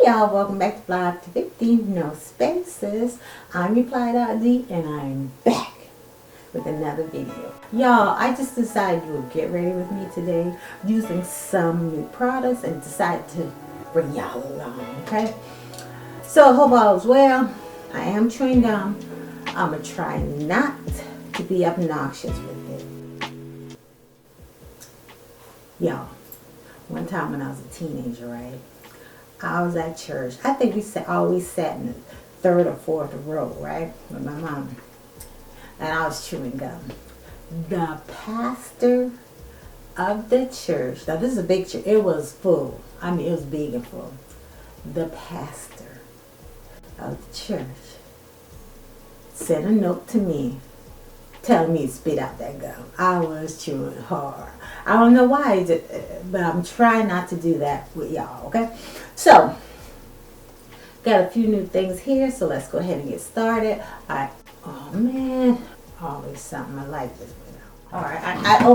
y'all, welcome back to FlyafterFifty, no spaces. I'm your FlyafterFifty and I'm back with another video. Y'all, I just decided you would get ready with me today using some new products and decided to bring y'all along, okay? So I hope all is well. I am chewing gum. I'm going to try not to be obnoxious with it. Y'all, one time when I was a teenager, right? I was at church. I think we always sat in the third or fourth row, right? With my mom. And I was chewing gum. The pastor of the church, now this is a big church. It was full. I mean, it was big and full. The pastor of the church sent a note to me telling me to spit out that gum. I was chewing hard. I don't know why, but I'm trying not to do that with y'all, okay? So, got a few new things here, so let's go ahead and get started. Oh man, always something. I like this one. All right, I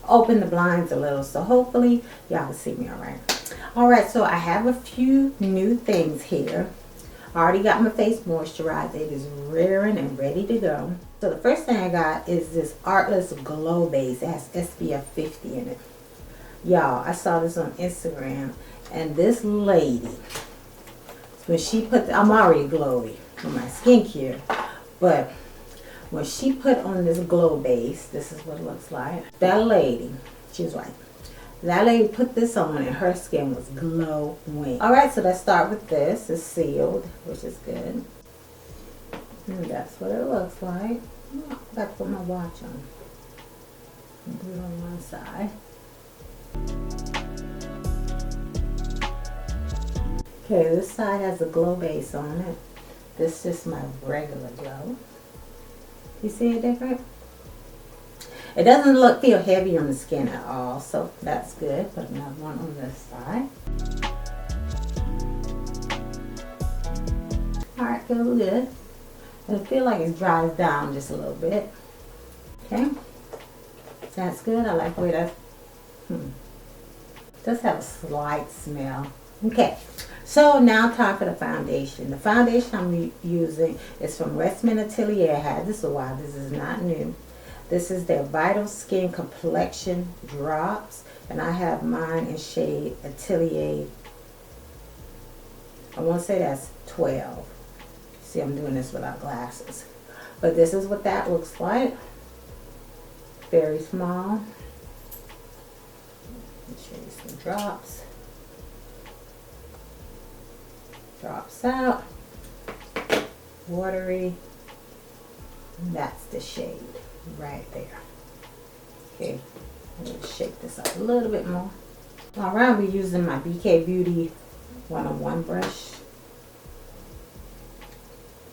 open the blinds a little, so hopefully y'all can see me all right. All right, so I have a few new things here. I already got my face moisturized. It is rearing and ready to go. So the first thing I got is this Artless Glow Base. It has SPF 50 in it. Y'all, I saw this on Instagram, and this lady, when she put, I'm already glowy with my skincare, but when she put on this glow base, this is what it looks like. That lady, she was right. That lady put this on and her skin was glowing. Alright, so let's start with this. It's sealed, which is good. And that's what it looks like. I got to put my watch on. Do it on one side. Okay, this side has a glow base on it. This is my regular glow. You see it different? It doesn't feel heavy on the skin at all, so that's good. Put another one on this side. Alright, feels good. And I feel like it dries down just a little bit. Okay. That's good. I like the way that does have a slight smell. Okay. So now time for the foundation. The foundation I'm using is from Westman Atelier. I had this a while. This is not new. This is their Vital Skin Complexion Drops. And I have mine in shade Atelier. I want to say that's 12. See, I'm doing this without glasses. But this is what that looks like. Very small. Let me show you some drops. Drops out. Watery. And that's the shade right there. Okay, I'm going to shake this up a little bit more. All right, I'll be using my BK Beauty 101 brush.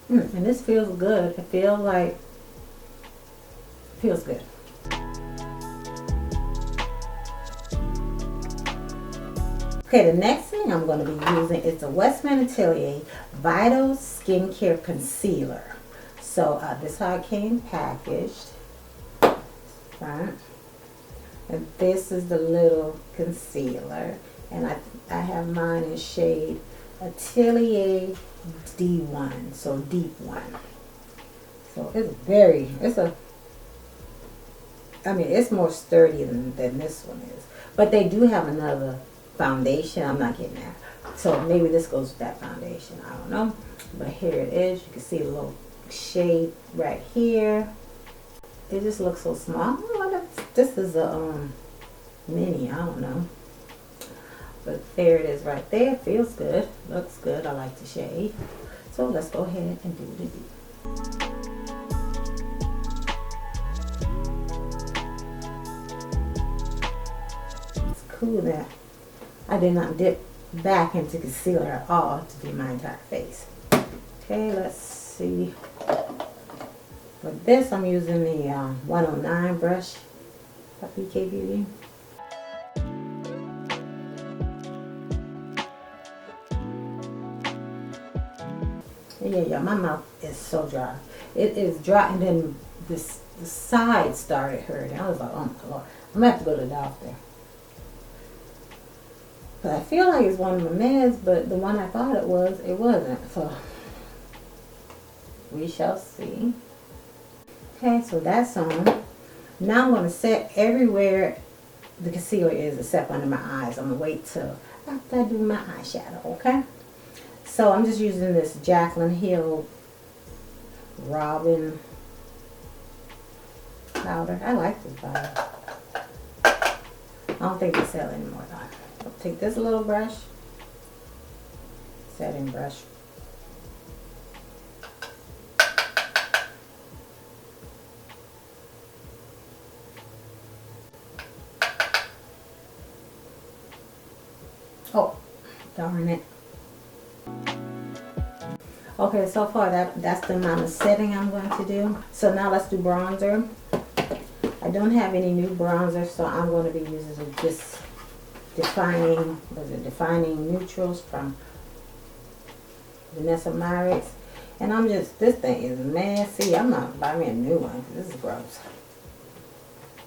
And this feels good. It feels good. Okay, the next thing I'm going to be using is the Westman Atelier Vital Skincare Concealer. So this is how it came packaged. Front. And this is the little concealer. And I have mine in shade Atelier D1, so deep one. So it's more sturdy than this one is. But they do have another foundation. I'm not getting that. So maybe this goes with that foundation. I don't know. But here it is. You can see a little shade right here. It just looks so small. This is a mini. I don't know. But there it is right there. Feels good. Looks good. I like the shade. So let's go ahead and do the deep. It's cool that I did not dip back into concealer at all to do my entire face. Okay, let's see. For this, I'm using the 109 brush by BK Beauty. Yeah, my mouth is so dry. It is dry, and then the side started hurting. I was like, oh my Lord, I'm gonna have to go to the doctor. But I feel like it's one of my meds, but the one I thought it wasn't. So we shall see. Okay, so that's on. Now I'm going to set everywhere the concealer is except under my eyes. I'm going to wait till after I do my eyeshadow, okay? So I'm just using this Jaclyn Hill Robin powder. I like this powder. I don't think they sell anymore though. I'll take this little brush, setting brush. Oh, darn it. Okay, so far that's the amount of setting I'm going to do. So now let's do bronzer. I don't have any new bronzer, so I'm going to be using this defining neutrals from Danessa Myricks. And I'm just, this thing is messy. I'm not buying me a new one. This is gross.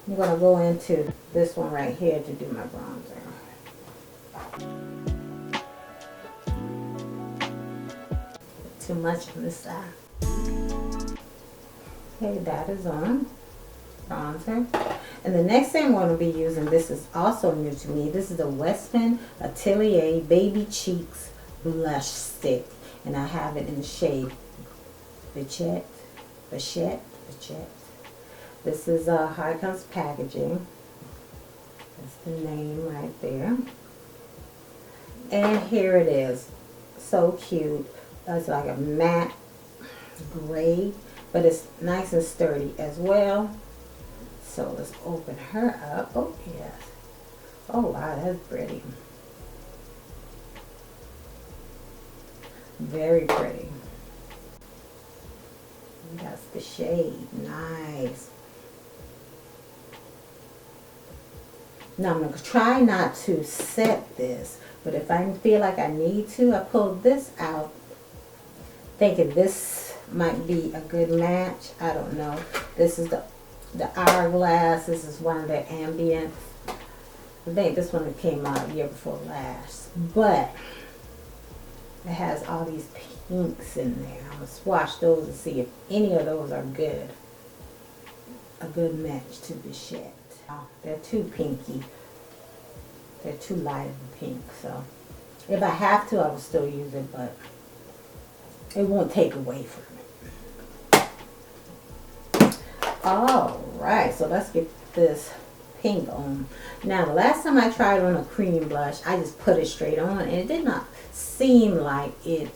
I'm going to go into this one right here to do my bronzer. Too much on this side. Okay, that is on. Bronzer. And the next thing I'm going to be using, this is also new to me. This is the Westman Atelier Baby Cheeks Blush Stick. And I have it in the shade Bichette. This is how it comes packaging. That's the name right there. And here it is. So cute. It's like a matte gray, but it's nice and sturdy as well. So let's open her up. Oh yes. Oh wow, that's pretty. Very pretty. That's the shade. Nice. Now I'm going to try not to set this, but if I feel like I need to, I pull this out thinking this might be a good match. I don't know. This is the Hourglass. This is one of their ambience. I think this one came out a year before last. But it has all these pinks in there. I'm going to swatch those and see if any of those are good. A good match to Bichette. They're too pinky. They're too light of a pink. So if I have to, I will still use it, but it won't take away from it. Alright, so let's get this pink on. Now, the last time I tried on a cream blush, I just put it straight on, and it did not seem like it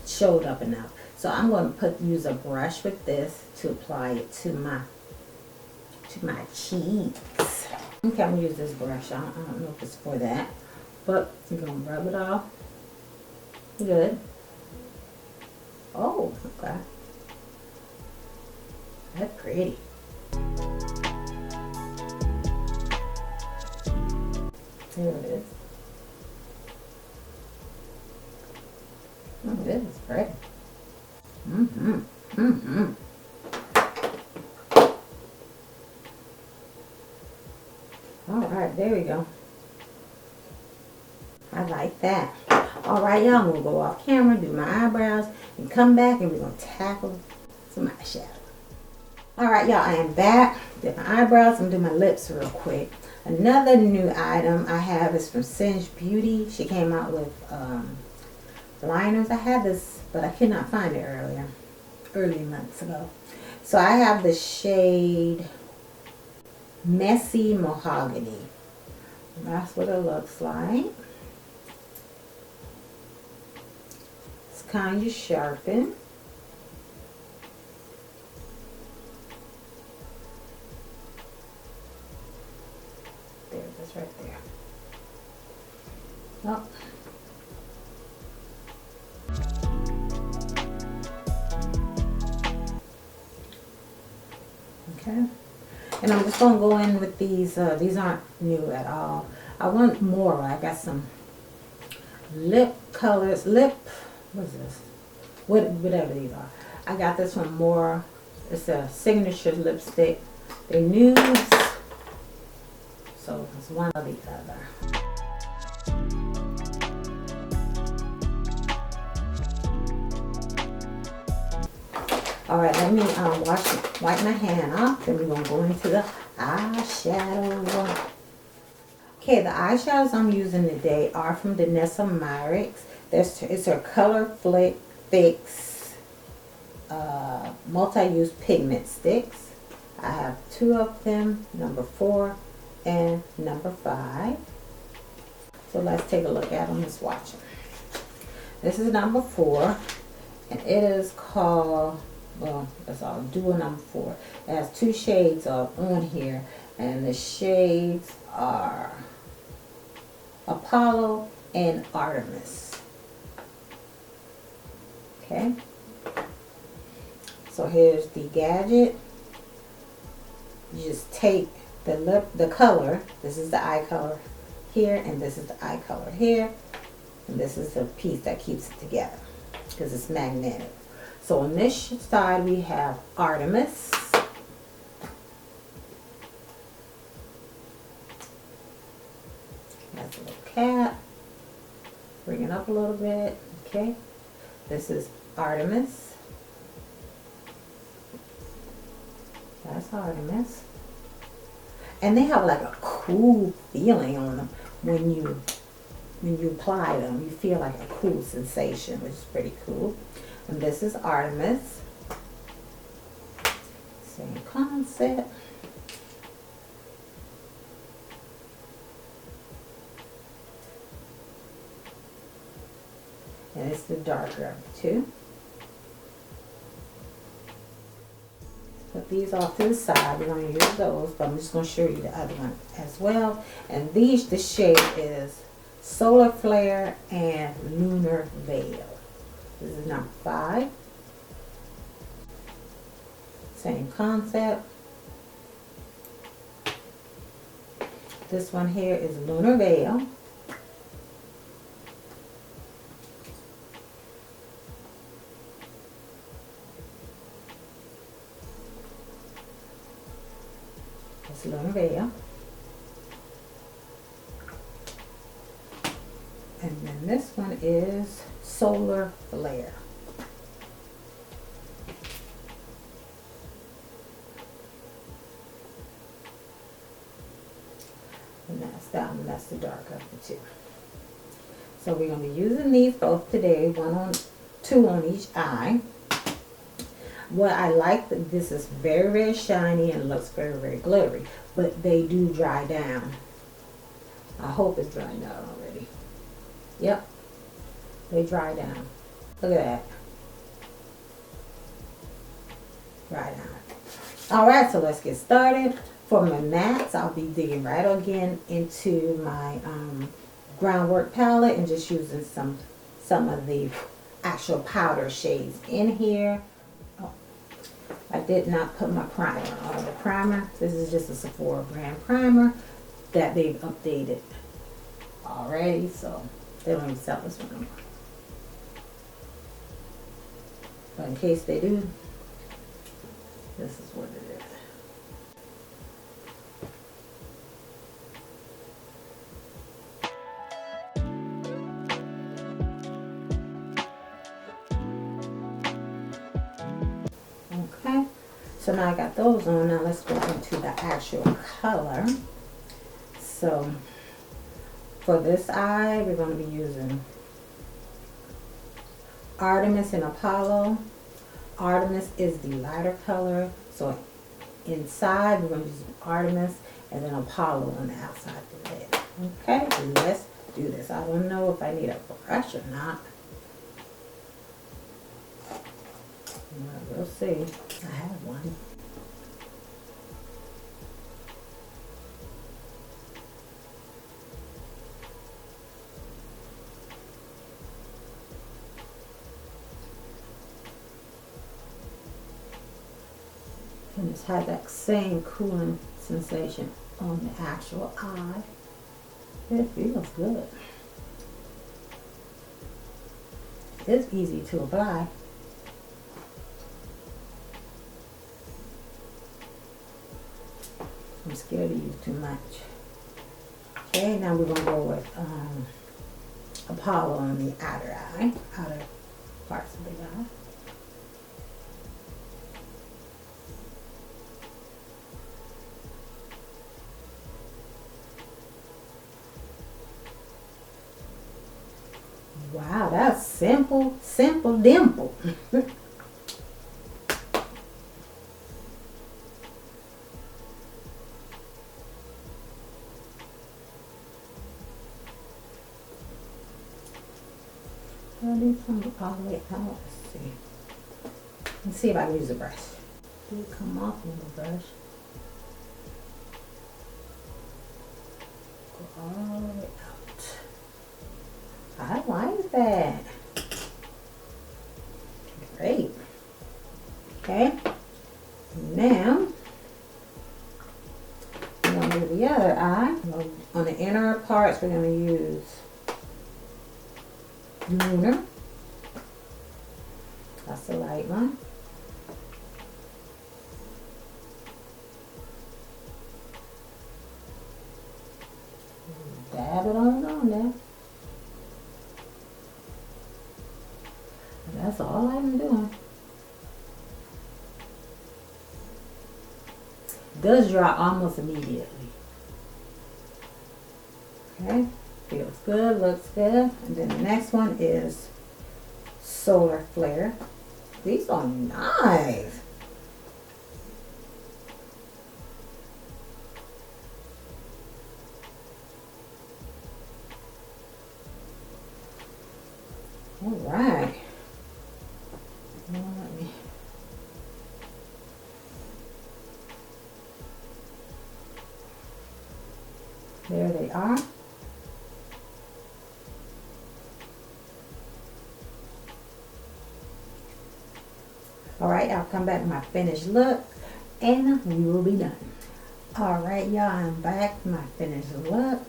showed up enough. So I'm going to use a brush with this to apply it to my cheeks. Okay, I'm going to use this brush. I don't know if it's for that, but you're going to rub it off. Good. Oh, okay. That's pretty. There it is. Oh, this is pretty. Alright, there we go. I like that. Alright, y'all, I'm going to go off camera, do my eyebrows, and come back, and we're going to tackle some eyeshadow. Alright, y'all, I am back. Did my eyebrows. I'm going to do my lips real quick. Another new item I have is from Singe Beauty. She came out with liners. I had this, but I could not find it early months ago. So I have the shade Messy Mahogany. That's what it looks like. It's kind of sharpened. There it is right there. Oh. Okay. And I'm just going to go in with these. These aren't new at all. I want more. I got some lip colors. What is this? Whatever these are. I got this one more. It's a signature lipstick. They're nudes. So it's one or the other. All right, let me wipe my hand off. Then we're going to go into the eyeshadow. Okay, the eyeshadows I'm using today are from Danessa Myricks. It's her Color Fix multi-use pigment sticks. I have 2 of them, number 4 and number 5. So let's take a look at them and swatch them. This is number 4, and it is called, well, that's all, Duo number 4. It has 2 shades on here, and the shades are Apollo and Artemis. Okay. So here's the gadget. You just take the color. This is the eye color here, and this is the eye color here, and this is the piece that keeps it together because it's magnetic. So on this side we have Artemis. Has a little cap. Bring it up a little bit. Okay. This is Artemis. That's Artemis. And they have like a cool feeling on them when you apply them. You feel like a cool sensation, which is pretty cool. And this is Artemis. Same concept. And it's the darker of the 2. Put these off to the side. We're going to use those, but I'm just going to show you the other one as well. And the shade is Solar Flare and Lunar Veil. This is number 5. Same concept. This one here is Lunar Veil. It's Lunar Veil. And then this one is Solar Flare. And that's that one. That's the darker of the 2. So we're going to be using these both today. 2 on each eye. What I like, this is very, very shiny and looks very, very glittery, but they do dry down. I hope it's drying down already. Yep, they dry down. Look at that. Dry down. Alright, so let's get started. For my mattes, I'll be digging right again into my groundwork palette and just using some of the actual powder shades in here. I did not put my primer on. The primer, this is just a Sephora brand primer that they've updated already, so they don't even sell this one anymore. But in case they do, this is what it is. Okay, so now I got those on. Now let's go into the actual color. So for this eye, we're going to be using Artemis and Apollo. Artemis is the lighter color, so inside we're going to use Artemis, and then Apollo on the outside of the lid. Okay, let's do this. I don't know if I need a brush or not. We'll see. I have one. And it's had that same cooling sensation on the actual eye. It feels good. It's easy to apply. I'm scared to use too much. Okay, now we're going to go with Apollo on the outer eye, outer parts of the eye. Wow, that's simple, simple dimple. I need some all the way out. Let's see. Let's see if I can use a brush. Did it come off with the brush? Go all the way out. I like that. Great. Okay. Now, I'm going to do the other eye. On the inner parts, we're going to use Lunar. That's the light one. Dab it on there. And that's all I'm doing. Does dry almost immediately. Okay, feels good, looks good. And then the next one is Solar Flare. These are nice. All right. There they are. All right, I'll come back to my finished look and we will be done. All right, y'all, I'm back to my finished look.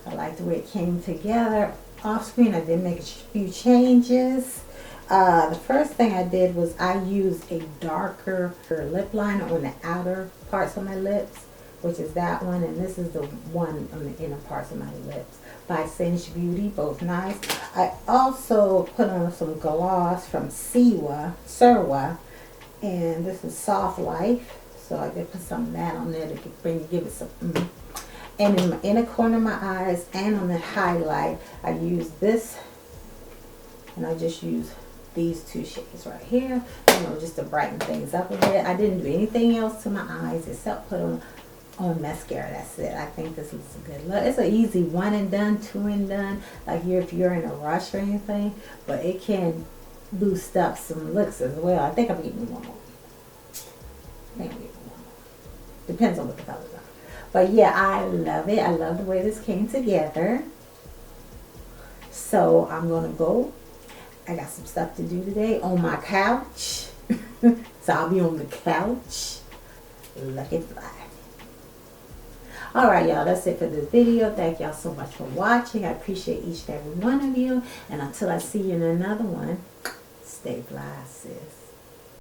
I like the way it came together. Off screen, I did make a few changes. The first thing I did was I used a darker lip liner on the outer parts of my lips, which is that one, and this is the one on the inner parts of my lips by Singe Beauty, both nice. I also put on some gloss from Serwa, and this is Soft Life, so I did put some of that on there to give it some And in the inner corner of my eyes and on the highlight, I use this, and I just use these two shades right here, just to brighten things up a bit. I didn't do anything else to my eyes except put on mascara. That's it. I think this looks a good look. It's an easy one and done, two and done, like if you're in a rush or anything, but it can boost up some looks as well. I think I'm getting one more. Depends on what the colors are. But yeah, I love it. I love the way this came together. So I'm going to go. I got some stuff to do today on my couch. So I'll be on the couch. Looking fly. Alright, y'all. That's it for this video. Thank y'all so much for watching. I appreciate each and every one of you. And until I see you in another one, stay fly, sis.